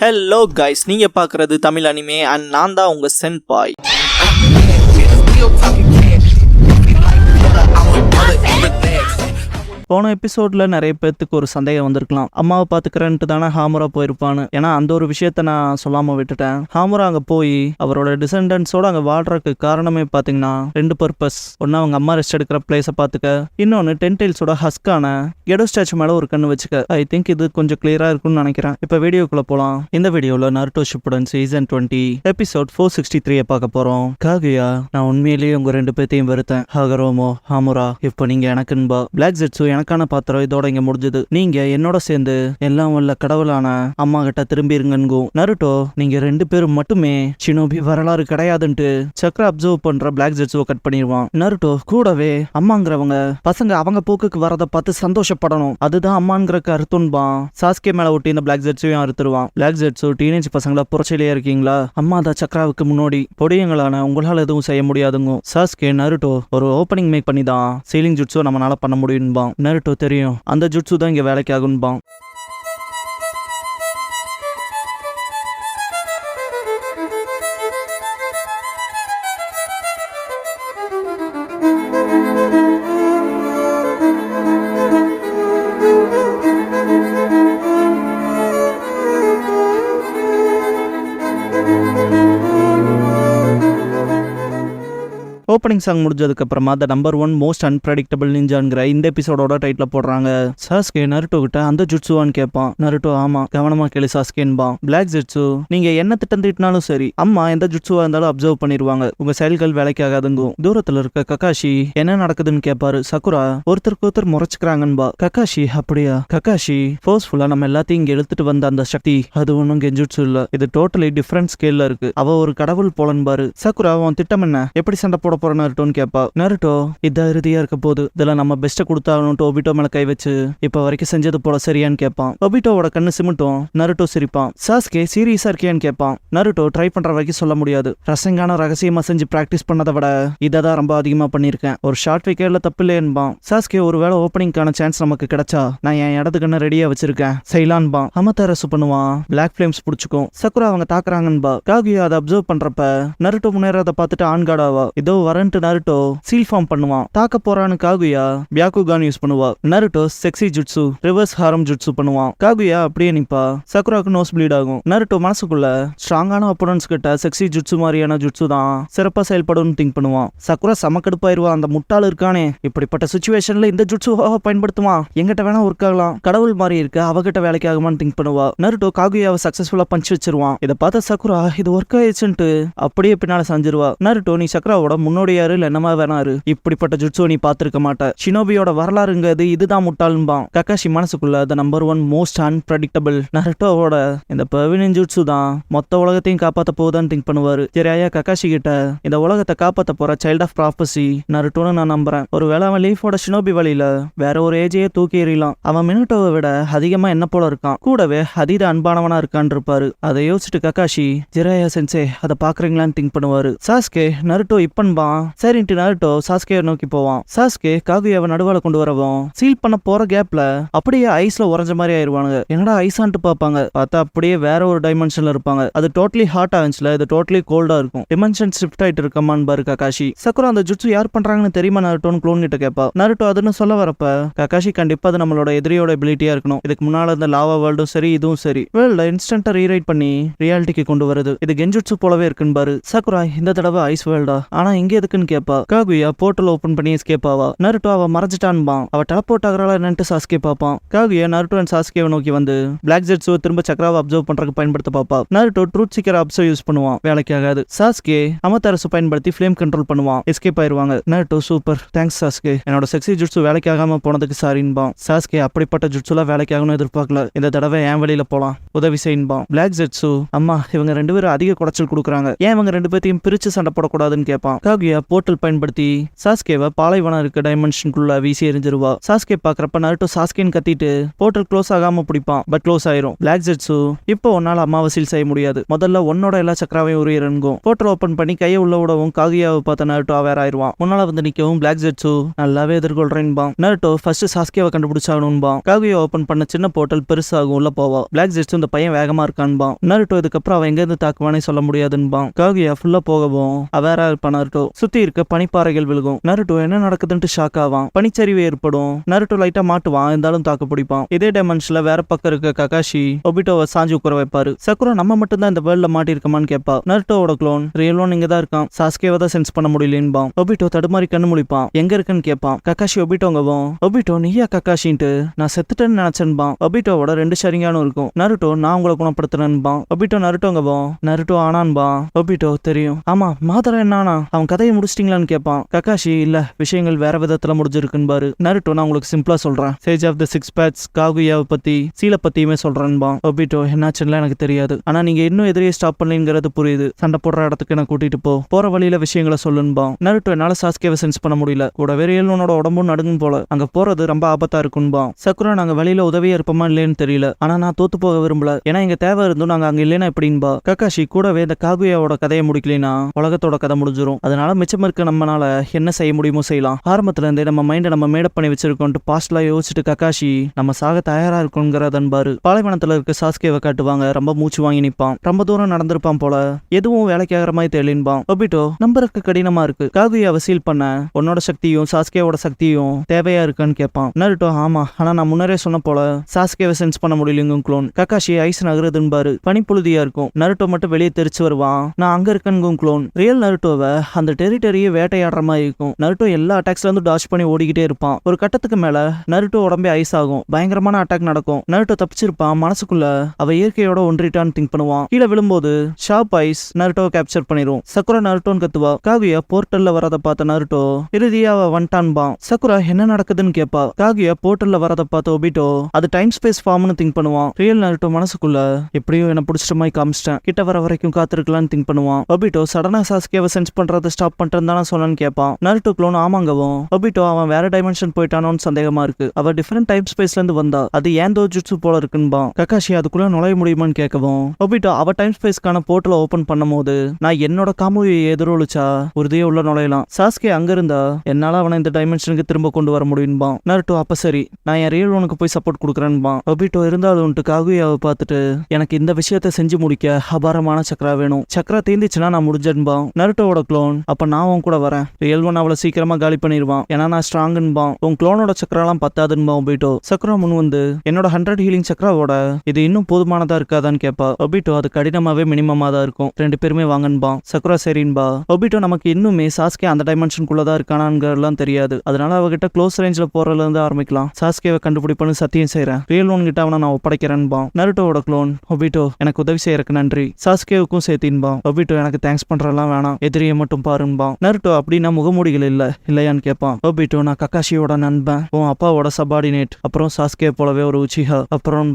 Hello guys, நீங்க பார்க்குறது Tamil anime and நான் தான் உங்க சென்பாய். போன எபிசோட்ல நிறைய பேர்த்துக்கு ஒரு சந்தேகம் வந்திருக்கலாம், அம்மாவை பாத்துக்கிறேன்ட்டு தானே ஹாமுரா போயிருப்பான்னு. ஏன்னா அந்த ஒரு விஷயத்த நான் சொல்லாம விட்டுட்டேன். ஹாமுரா அங்க போய் அவரோட டிசெண்டன்ஸோட அங்க வாழ்றதுக்கு காரணமே பாத்தீங்கன்னா ரெண்டு பர்பஸ். ஒன்னு அவங்க அம்மா ரெஸ்ட் எடுக்கிற பிளேஸை பாத்துக்க, இன்னொன்னு டென்டெயில்ஸோட ஹஸ்கான எடோ ஸ்டாச்சு மேல ஒரு கண்ணு வச்சுக்க. ஐ திங்க் இது கொஞ்சம் கிளியரா இருக்கும்னு நினைக்கிறேன். இப்ப வீடியோக்குள்ள போலாம். இந்த வீடியோல நருட்டோ ஷிப்புடன் சீசன் 20 எபிசோட் 463 பார்க்க போறோம். காகுயா, நான் உண்மையிலேயே உங்க ரெண்டு பேர்த்தையும் வெறுத்தேன். ஹகரோமோ, ஹாமுரா, இப்போ நீங்க எனக்குன்பா. பிளாக் ஜெட்ஸு எனக்கான பாத்திரம் இதோட இங்க முடிஞ்சது. நீங்க என்னோட சேர்ந்து எல்லாம் வல்ல கடவுளான அம்மா கிட்ட திரும்பி இருங்கன்கும். நருட்டோ, நீங்க ரெண்டு பேரும் மட்டுமே ஷினோபி வரலாறு கிடையாதுன்ட்டு சக்கர அப்சர்வ் பண்ற பிளாக் ஜெட்ஸோ கட் பண்ணிடுவான். நருட்டோ கூடவே அம்மாங்கிறவங்க பசங்க அவங்க போக்குக்கு வரதை பார்த்து சந்தோஷப்படணும், அதுதான் அம்மாங்கிறக்கு அறுத்துன்பான். சாஸ்கே மேல ஒட்டி இந்த பிளாக் ஜெட்ஸையும் அறுத்துருவான். பிளாக் ஜெட்ஸோ, டீனேஜ் பசங்களா புரட்சியிலேயே இருக்கீங்களா? அம்மா தான் சக்கராவுக்கு முன்னோடி, பொடியங்களான உங்களால எதுவும் செய்ய முடியாதுங்க. சாஸ்கே, நருட்டோ ஒரு ஓப்பனிங் மேக் பண்ணி தான் சீலிங் ஜுட்ஸோ நம்மளால பண்ண முடியும்பான். நருட்டோ, தெரியும், அந்த ஜுட்ஸு தான் இங்க வேலைக்கு ஆகும்பான். ஓப்பனிங் சாங் முடிஞ்சதுக்கு அப்புறமா த நம்பர் 1 மோஸ்ட் அன்பிரடிக்டபிள் நிஞ்சான்கிற இந்த எபிசோடோட டைட்டில் போடுறாங்க. சாஸ்கே நருட்டோ கிட்ட அந்த ஜுட்ஸுவான்னு கேட்பான். நருட்டோ, ஆமா, கவனமா கேளு சாஸ்கேன்பான். பிளாக் ஜெட்ஸு, நீங்க என்ன திட்டம் தீட்டினாலும் சரி, அம்மா எந்த ஜுட்ஸுவா இருந்தாலும் அப்சர்வ் பண்ணிடுவாங்க, உங்க செயல்கள் வேலைக்கு ஆகாதுங்கும். தூரத்துல இருக்க கக்காஷி என்ன நடக்குதுன்னு கேட்பாரு. சக்குரா, ஒருத்தருக்கு ஒருத்தர் முறைச்சுக்கிறாங்கன்பா. கக்காஷி, அப்படியா? கக்காஷி, ஃபோர்ஸ்ஃபுல்லா நம்ம எல்லாத்தையும் இங்க இழுத்துட்டு வந்த அந்த சக்தி அது ஒன்னும் கெஞ்சுட்ஸு இல்ல, இது டோட்டலி டிஃபரெண்ட் ஸ்கேல்ல இருக்கு, அவ ஒரு கடவுள் போலன்பாரு. சக்குரா, உன் திட்டம் என்ன? எப்படி சண்டை போட போற நருட்டோன்னு கேப்பா. நருட்டோ, இதான் இறுதியா இருக்க போது, இதுல நம்ம பெஸ்ட கொடுத்தாலும் ஒபிட்டோ மேல கை வச்சு இப்ப வரைக்கும் செஞ்சது போல சரியான்னு கேட்பான். ஒபிட்டோவோட கண்ணு சிமிட்டும். நருட்டோ சிரிப்பான். சாஸ்கே, சீரியஸா இருக்கியான்னு கேட்பான். நருட்டோ, ட்ரை பண்ற வரைக்கும் சொல்ல முடியாது, ரசங்கான ரகசியமா செஞ்சு பிராக்டிஸ் பண்ணதை விட இதான் ரொம்ப அதிகமா பண்ணிருக்கேன், ஒரு ஷார்ட் விக்கெட்ல தப்பு இல்லையன்பான். சாஸ்கே, ஒருவேளை ஓப்பனிங்கான சான்ஸ் நமக்கு கிடைச்சா நான் என் இடது கண்ணை ரெடியா வச்சிருக்கேன், செய்யலான்பா. அமத்தரசு பண்ணுவான். Black flames பிடிச்சுக்கும். சக்குரா அவங்க தாக்குறாங்கன்பா. காகுயா அதை அப்சர்வ் பண்றப்ப நருட்டோ முன்னேறதை பார்த்துட்டு ஆன்காடாவா இதோ வரன்ட்டு நருட்டோ சீல் ஃபார்ம் பண்ணுவான். தாக்க போறான்னு காகுயா பியாக்குகான் யூஸ் பண்ணுவா. நருட்டோ செக்ஸி ஜுட்ஸு ரிவர்ஸ் ஹாரம் ஜுட்ஸு பண்ணுவான். காகுயா அப்படியே நிப்பா. சக்குராக்கு நோஸ் ப்ளீட் ஆகும். நருட்டோ மனசுக்குள்ள ஸ்ட்ராங்கான அப்போனன்ஸ் கிட்ட செக்ஸி ஜுட்ஸு மாதிரியான ஜுட்ஸு தான் சிறப்பா செயல்படும் திங்க் பண்ணுவான். சக்குரா சமக்கடுப்பாயிருவா, அந்த முட்டாள் இருக்கானே இப்படிப்பட்ட சிச்சுவேஷன்ல இந்த ஜுட்ஸுவாக பயன்படுத்துவான், எங்கிட்ட வேணா ஒர்க் ஆகலாம், கடவுள் மாதிரி இருக்க அவகிட்ட வேலைக்கு ஆகுமான்னு திங்க் பண்ணுவா. நருட்டோ காகுயாவை சக்சஸ்ஃபுல்லா பஞ்ச் வச்சிருவான். இதை பார்த்த சக்குரா இது ஒர்க் ஆயிடுச்சுன்ட்டு அப்படியே பின்னால செஞ்சிருவா. நருட்டோ, நீ சக்குராவோட முன்னோடியாரு இல்ல என்னமா வேணாரு, இப்படிப்பட்ட ஜுட்ஸோ நீ பாத்துருக்க மாட்ட, ஷினோபியோட வரலாறுங்கிறது இதுதான் முட்டாளும்பான். கக்காஷி மனசுக்குள்ள த நம்பர் 1 மோஸ்ட் அன்பிரடிக்டபிள் நருட்டோவோட இந்த பர்வினின் ஜுட்ஸு தான் மொத்த உலகத்தையும் காப்பாத்த போகுதான்னு திங்க் பண்ணுவாரு. சரியா, கக்காஷி கிட்ட இந்த உலகத்தை காப்பாத்த போற சைல்ட் ஆஃப் ப்ராபசி நருட்டோன்னு நான் நம்புறேன், ஒருவேளை அவன் லீஃபோட ஷினோபி வழியில வேற ஒரு ஏஜையே தூக்கி எறியலாம், அவன் மினுட்டோவை விட அதிகமா என்ன போல இருக்கான், கூடவே அதீத அன்பானவனா இருக்கான் இருப்பாரு. அதை யோசிச்சுட்டு கக்காஷி, ஜிராயா சென்சே அதை பாக்குறீங்களான்னு திங்க் பண்ணுவாரு. சாஸ்கே, நருட்டோ இப்பன்பான். சரின்ட்டு நருட்டோ சாஸ்கே நோக்கி போவான். சாஸ்கே காகுயாவை நடுவால கொண்டு வரவும் சீல் பண்ண போற கேப்ல அப்படியே ஐஸ்ல உறைஞ்ச மாதிரி ஆயிருவானுங்க. என்னடா ஐஸான்ட்டு பாப்பாங்க, பார்த்தா அப்படியே வேற ஒரு டைமென்ஷன்ல இருப்பாங்க. அது டோட்டலி ஹாட் ஆச்சுல, இது டோட்டலி கோல்டா இருக்கும். டிமென்ஷன் ஷிஃப்ட் ஆயிட்டு இருக்கமான்னு பாரு கக்காஷி. சக்குரா, அந்த ஜுட்ஸு யார் பண்றாங்கன்னு தெரியுமா நருட்டோன்னு க்ளோன் கிட்ட கேப்பா. நருட்டோ அதுன்னு சொல்ல வரப்ப கக்காஷி, கண்டிப்பா அது நம்மளோட எதிரியோட எபிலிட்டியா இருக்கணும், இதுக்கு முன்னால இந்த லாவா வேர்ல்டும் சரி இதுவும் சரி வேர்ல்ட இன்ஸ்டன்டா ரீரைட் பண்ணி ரியாலிட்டிக்கு கொண்டு வருது, இது கெஞ்சுட்ஸு போலவே இருக்குன்னு பாரு. சக்குரா, இந்த தடவை ஐஸ் வேர்ல்டா, ஆனா இங்க எதுக்குன்னு கேப்பா. காகுயா போர்ட்டல் ஓபன் பண்ணி எஸ்கேப் ஆவா. நருட்டோ அவ மறைஞ்சிட்டான்பான். அவ டெலபோர்ட் ஆகறாளா என்னன்னு சாஸ்கே பாப்பான். காகுயா நருட்டோ அண்ட் சாஸ்கேவை நோக்கி வந்து பிளாக் ஜெட்ஸோ திரும்ப சக்கராவை அப்சர்வ் பண்றதுக்கு பயன்படுத்த பாப்பா. Naruto truth seeker observe use பண்ணுவான், வேலைக்கு ஆகாது. சாஸ்கே அமத்தரசு பயன்படுத்தி ஃப்ளேம் கண்ட்ரோல் பண்ணுவான், எஸ்கேப் ஆயிருவாங்க. நருட்டோ, சூப்பர், தேங்க்ஸ் சாஸ்கே, என்னோட செக்ஸி ஜுட்ஸு வேலைக்கு ஆகாம போனதுக்கு சாரின்பான். சாஸ்கே, அப்படிப்பட்ட ஜுட்ஸுல வேலைக்கு ஆகணும்னு எதிர்பார்க்கல, இந்த தடவை ஏன் வெளியில போலாம், உதவி செய்யுன்பான். பிளாக் ஜெட்ஸு, அம்மா இவங்க ரெண்டு பேரும் அதிக குடைச்சல் கொடுக்குறாங்க, ஏன் இவங்க ரெண்டு பேர்த்தையும் பிரிச்சு சண்டை போடக்கூடாதுன்னு கேட்பான். காகுயா, காகுயா போர்ட்டல் பயன்படுத்தி சாஸ்கேவை பாலைவனம் இருக்க டைமென்ஷனுக்குள்ள வீசி எறிஞ்சிருவா. சாஸ்கே பாக்குறப்ப நருட்டோ சாஸ்கேன்னு கத்திட்டு போர்ட்டல் க்ளோஸ் ஆகாம பிடிப்பான். பட் க்ளோஸ் ஆயிரும். பிளாக் ஜெட்ஸு இப்போ உன்னால அமாவாசையில் செய்ய முடியாது, முதல்ல உன்னோட எல்லா சக்கராவையும் உரியறங்கும். போர்ட்டல் ஓபன் பண்ணி கையை உள்ள விடவும் காகுயாவை பார்த்த நருட்டோ வேற ஆயிருவான். முன்னால வந்து நிக்கவும் பிளாக் ஜெட்ஸு நல்லாவே எதிர்கொள்றேன்பான். நருட்டோ ஃபர்ஸ்ட் சாஸ்கேவை கண்டுபிடிச்சாகணும்பான். காகுயா ஓபன் பண்ண சின்ன போர்ட்டல் பெருசாகும் உள்ள போவா. பிளாக் ஜெட்ஸு இந்த பையன் வேகமா இருக்கான்பான். நருட்டோ இதுக்கப்புறம் அவன் எங்க இருந்து தாக்குவானே சொல்ல முடியாதுன்பான். காகுயா ஃபுல்லா போகவும் வேற இருப்பான். நருட்டோ சுத்தி இருக்க பனிப்பாறைகள் விழுகும். நருட்டோ என்ன நடக்குதுன்ட்டு ஷாக் ஆவான். பனிச்சரிவு ஏற்படும். நருட்டோ லைட்டா மாட்டுவான், இருந்தாலும் தாக்கு பிடிப்பான். இதே டைமென்ஷன்ல வேற பக்கம் இருக்க ககாஷி ஒபிட்டோவை சாஞ்சு உட்கார வைப்பாரு. சக்குரா நம்ம மட்டும் தான் இந்த வேர்ல்ட்ல மாட்டி இருக்கமான்னு கேட்பா. நருட்டோவோட க்ளோன் ரியலோன் இங்க தான் இருக்கான், சாஸ்கேவை தான் சென்ஸ் பண்ண முடியலன்பான். ஒபிட்டோ தடுமாறி கண்ணு முழிப்பான். எங்க இருக்குன்னு கேட்பான். ககாஷி ஒபிட்டோங்கவும் ஒபிட்டோ நீயா ககாஷின்ட்டு நான் செத்துட்டேன்னு நினைச்சேன்பான். ஒபிட்டோவோட 2 ஷரிங்கானும் இருக்கும். நருட்டோ நான் உங்களை குணப்படுத்துறேன்பான். ஒபிட்டோ நருட்டோங்கவும் நருட்டோ ஆனான்பான். ஒபிட்டோ தெரியும். ஆமா மாதரா என்னானா அவன் கதையை முடிச்சிட்டீங்களான்னு கேட்பான். ககாஷி இல்ல விஷயங்கள் வேற விதத்துல முடிஞ்சிருக்குன்பாரு. நருட்டோ நான் உங்களுக்கு சிம்பிளா சொல்றேன், சேஜ் ஆஃப் தி 6 பேட்ஸ் காகுயாவை பத்தி சீலை பத்தியுமே சொல்றேன்பான். ஒபிட்டோ என்னாச்சுன்னு எனக்கு தெரியாது, ஆனா நீங்க இன்னும் எதிரியை ஸ்டாப் பண்ணலங்கிறது புரியுது. சண்டை போடுற இடத்துக்கு என்ன கூட்டிட்டு போற வழியில விஷயங்களை சொல்லுன்பான். நருட்டோ என்னால சாஸ்கேவை சென்ஸ் பண்ண முடியல, கூடவே ரியலோனோட உடம்பும் நடுங்கும் போல. அங்க போறது ரொம்ப ஆபத்தா இருக்குன்பான். சக்குரா நாங்க வெளியில உதவியா இருப்போமா இல்லைன்னு தெரியல, ஆனா நான் தோத்து போக விரும்பல, ஏன்னா எங்க தேவை இருந்தும் நாங்க அங்க இல்லைன்னா எப்படின்பா. ககாஷி கூடவே இந்த காகுயாவோட கதையை முடிக்கலைன்னா உலகத்தோட கதை முடிஞ்சிரும். அதனால மிச்சம் இருக்க நம்மனால என்ன செய்ய முடியுமோ செய்யலாம். ஆரம்பத்துல இருந்தே நம்ம மைண்டை நம்ம மேடப் பண்ணி வச்சிருக்கோம். பாஸ்ட்ல யோசிச்சுட்டு ககாஷி நம்ம சாக தயாரா இருக்குங்கிறதன்பாரு. பாலைவனத்துல இருக்க சாஸ்கேவை காட்டுவாங்க. ரொம்ப மூச்சு வாங்கி நிப்பான். ரொம்ப தூரம் நடந்திருப்பான் போல. எதுவும் வேலைக்கு ஆகிற மாதிரி தெரியலின்பான். ஒபிட்டோ நம்பருக்கு கடினமா இருக்கு, காகுயாவை சீல் பண்ண உன்னோட சக்தியும் சாஸ்கேவோட சக்தியும் தேவையா இருக்குன்னு கேட்பான். நருட்டோ ஆமா, ஆனா நான் முன்னரே சொன்ன போல சாஸ்கேவை சென்ஸ் பண்ண முடியலங்க க்ளோன். ககாஷி ஐஸ் நகருதுன்பாரு. பனிப்புழுதியா இருக்கும். நருட்டோ மட்டும் வெளியே தெரிச்சு வருவான். நான் அங்க இருக்கேன் க்ளோன். ரியல் நருட்டோவை அந்த டெரிட்டரியை வேட்டையாடுற மாதிரி இருக்கும். நருட்டோ எல்லா அட்டாக்ஸ்ல இருந்து டாஷ் பண்ணி ஓடிக்கிட்டே இருப்பான். ஒரு கட்டத்துக்கு மேல நருட்டோ உடம்பே ஐஸ் ஆகும். பயங்கரமான அட்டாக் நடக்கும். நருட்டோ தப்பிச்சிருப்பான். மனசுக்குள்ள அவ இயற்கையோட ஒன்றிட்டான்னு திங்க் பண்ணுவான். கீழே விழும்போது ஷார்ப் ஐஸ் நருட்டோவை கேப்சர் பண்ணிரும். சக்குரா நருட்டோன்னு கத்துவா. காகுயா போர்ட்டல்ல வரத பார்த்த நருட்டோ இறுதியா அவ வந்துட்டான்பான். சக்குரா என்ன நடக்குதுன்னு கேட்பா. காகுயா போர்ட்டல்ல வரத பார்த்த ஒபிட்டோ அது டைம் ஸ்பேஸ் ஃபார்ம்னு திங்க் பண்ணுவான். ரியல் நருட்டோ மனசுக்குள்ள எப்படியோ என்ன பிடிச்சிட்ட மாதிரி காமிச்சிட்டேன், கிட்ட வர வரைக்கும் காத்திருக்கலாம்னு திங்க் பண்ணுவான். ஒபிட்டோ சடனா சாஸ்கேவை சென்ஸ் பண்றதை ஸ்டாப் பண்றேன்னு தானே சொன்னான்னு கேட்பான். நருட்டோ க்ளோன் ஆமாங்கவும் ஒபிட்டோ அவன் வேற டைமென்ஷன் போயிட்டானோன்னு சந்தேகமா இருக்கு, அவ டிஃபரெண்ட் டைம் ஸ்பேஸ்ல இருந்து வந்தா, அது ஏன் ஜுட்சு போல இருக்குன்பான். ககாஷி அதுக்குள்ள நுழைய முடியுமான்னு கேட்கவும் ஒபிட்டோ அவ டைம் ஸ்பேஸ்க்கான போர்ட்டலை ஓபன் பண்ணும் போது நான் என்னோட காமுயை எதிரொலிச்சா உறுதியே உள்ள நுழையலாம், சாஸ்கே அங்க இருந்தா என்னால அவனை இந்த டைமென்ஷனுக்கு திரும்ப கொண்டு வர முடியும்பான். நருட்டோ அப்ப சரி நான் என் ரியல் ஒனுக்கு போய் சப்போர்ட் கொடுக்குறேன்பான். ஒபிட்டோ இருந்தாலும் காகுயாவை பார்த்துட்டு எனக்கு இந்த விஷயத்தை செஞ்சு முடிக்க அபாரமான சக்கரா வேணும், சக்கரா தீர்ந்துச்சுன்னா நான் முடிஞ்சேன்பான். நருட்டோவோட க்ளோன் அப்ப நான் உன் கூட வரேன், ரியல் ஒன் அவளை சீக்கிரமா காலி பண்ணிடுவான், ஏன்னா நான் ஸ்ட்ராங்குன்பான். உன் க்ளோனோட சக்கராலாம் பத்தாதுன்பான் ஒபிட்டோ. சக்கரா முன் வந்து என்னோட 100 ஹீலிங் சக்கராவோட இது இன்னும் போதுமானதா இருக்காதான்னு கேட்பா. ஒபிட்டோ அது கடினமாவே மினிமமா தான் இருக்கும், 2 பேருமே வாங்கன்பான். சக்கரா சரின்பா. ஒபிட்டோ நமக்கு இன்னுமே சாஸ்கே அந்த டைமென்ஷனுக்குள்ளதான் இருக்கானான்லாம் தெரியாது, அதனால அவகிட்ட க்ளோஸ் ரேஞ்சில் போறதுல இருந்து ஆரம்பிக்கலாம், சாஸ்கேவை கண்டுபிடிப்பன்னு சத்தியம் செய்யறேன், ரியல் ஒன் கிட்ட அவனை நான் ஒப்படைக்கிறேன்பான். நருட்டோவோட க்ளோன் ஒபிட்டோ எனக்கு உதவி செய்யறதுக்கு நன்றி, சாஸ்கேவுக்கும் சேர்த்தின்பான். ஒபிட்டோ எனக்கு தேங்க்ஸ் பண்றதெல்லாம் வேணாம், எதிரியை மட்டும் பாருன்பான். நருட்டோ அப்படின்னா முகமூடிகள் இல்லையான்னு கேட்பான். ஒபிட்டோ நான் ககாஷியோட நண்பன், உன் அப்பாவோட சபார்டினேட், அப்புறம் சாஸ்கே போலவே ஒரு உச்சிஹா, அப்புறம்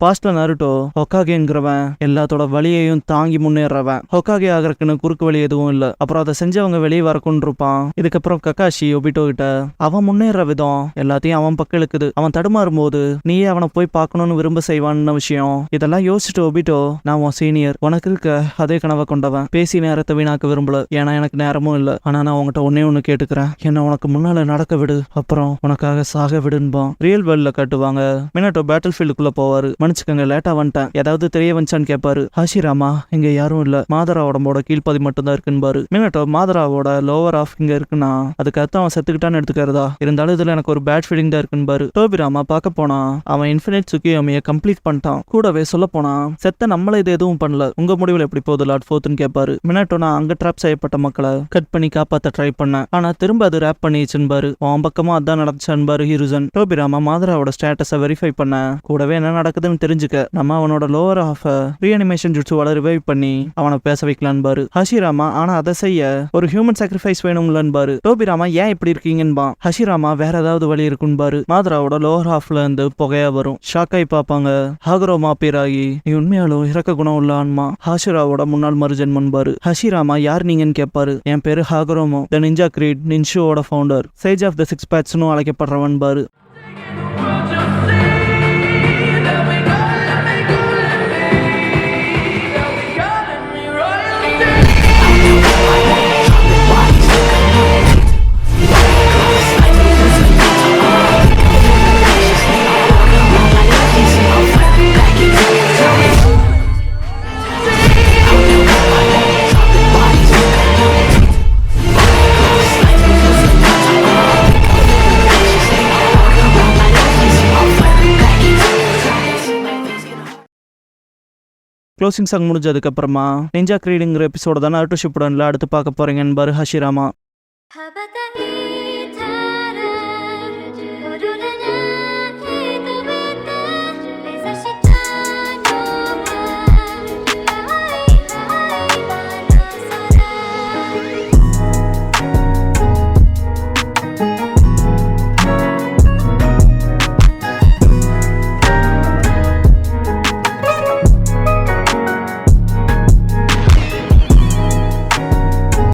பாஸ்ட்ல நருட்டோ ஹொக்காகேங்கிறவன் எல்லாத்தோட வழியையும் தாங்கி முன்னேறவன், ஹொக்காகே ஆகிறதுக்குன்னு குறுக்கு வழி எதுவும் இல்ல, அப்புறம் அதை செஞ்சவங்க வெளியே வரக்குன்னு இருப்பான். இதுக்கப்புறம் ககாஷி ஒபிட்டோ கிட்ட அவன் முன்னேற விதம் எல்லாத்தையும் அவன் பக்கம் இழுக்குது, அவன் தடுமாறும் போது நீயே அவனை போய் பார்க்கணும்னு விரும்ப செய்வான்னு விஷயம், இதெல்லாம் யோசிச்சுட்டு ஒபிட்டோ நான் உன் சீனியர், உனக்கு இருக்க அதே கனவை கொண்டவன், பேசி நேரத்தை வீணாக்க விரும்பல, ஏன்னா எனக்கு நேரமும் இல்ல, ஆனா நான் உங்ககிட்ட ஒன்னு கேட்டுக்கிறேன், என்ன உனக்கு முன்னால நடக்க விடு, அப்புறம் உனக்காக சாக விடுன்பான். ரியல் வேர்ல்ட்ல காட்டுவாங்க. மினட்டோ பேட்டில் ஃபீல்டுக்குள்ள போவாரு. மன்னிச்சுக்கங்க லேட்டா வந்துட்டேன், ஏதாவது தெரிய வந்துச்சான்னு கேட்பாரு. ஹாஷிராமா இங்க யாரும் இல்ல, மாதரா உடம்போட கீழ்ப்பதி மட்டும் தான் இருக்குன்பாரு. மினட்டோ மாதராவோட லோவர் ஆஃப் இங்க இருக்குன்னா அதுக்கு அர்த்தம் அவன் செத்துக்கிட்டான்னு எடுத்துக்கிறதா, இருந்தாலும் இதுல எனக்கு ஒரு பேட் ஃபீலிங் தான் இருக்குன்பாரு. டோபிராமா பார்க்க போனா அவன் இன்ஃபினிட் சுக்கியோமியை கம்ப்ளீட் பண்ணிட்டான், கூடவே சொல்ல போனா செத்த நம்மள இது எதுவும் பண்ணல, உங்க முடிவில் எப்படி போகுது லார்ட் ஃபோர்த்னு கேட்பாரு. மினட்டோ நான் அங்க ட்ராப் செய்யப்பட்ட மக்களை கட் பண்ணி காப்பாத்த ட்ரை பண்ணேன், ஆனா திரும்ப அது ரேப் பண்ணிச்சுன்பாரு. அவன் பக்கமா அதான் நடந்துச்சான்பாரு ஹீரோசன். டோபிராமா மாதராவோட ஸ்டேட்டஸை வெரிஃபை பண்ண கூடவே என்ன நடக்குதுன்னு தெரிஞ்சுக்க நம்ம அவனோட லோவர் ஆஃப் ரீஅனிமேஷன் ஜுட்சுவால ரிவைவ் பண்ணி அவனை பேச வைக்கலான்பாரு. ஹஷிராமா ஆனா அதை செய்ய ஒரு ஹியூமன் சாக்ரிஃபைஸ் வேணும்லன்பாரு. டோபிராமா ஏன் இப்படி இருக்கீங்கன்பா. ஹஷிராமா வேற ஏதாவது வழி இருக்குன்பாரு. மாதராவோட லோவர் ஹாஃப்ல இருந்து புகையா வரும். ஷாக்காய் பாப்பாங்க. ஹாகரோ மாப்பீராகி நீ உண்மையாலும் இறக்க குணம் உள்ள ஆன்மா, ஹாஷிராவோட முன்னாள் மறுஜென்மன்பாரு. ஹஷிராமா யார் நீங்கன்னு கேட்பாரு. என் என் பேரு ஹாகரோமோ, த நிஞ்சா கிரீட் நின்ஷுவோட founder, sage of the six பேட்ஸ்னு அழைக்கப்படுறவன் பாரு. க்ளோசிங் சாங் முடிஞ்சதுக்கப்புறமா நிஞ்சா கிரீடுங்கிற எபிசோட தான் நருட்டோ ஷிப்புடனில் அடுத்து பார்க்க போகிறீங்கன்னு பாரு ஹஷிராமா.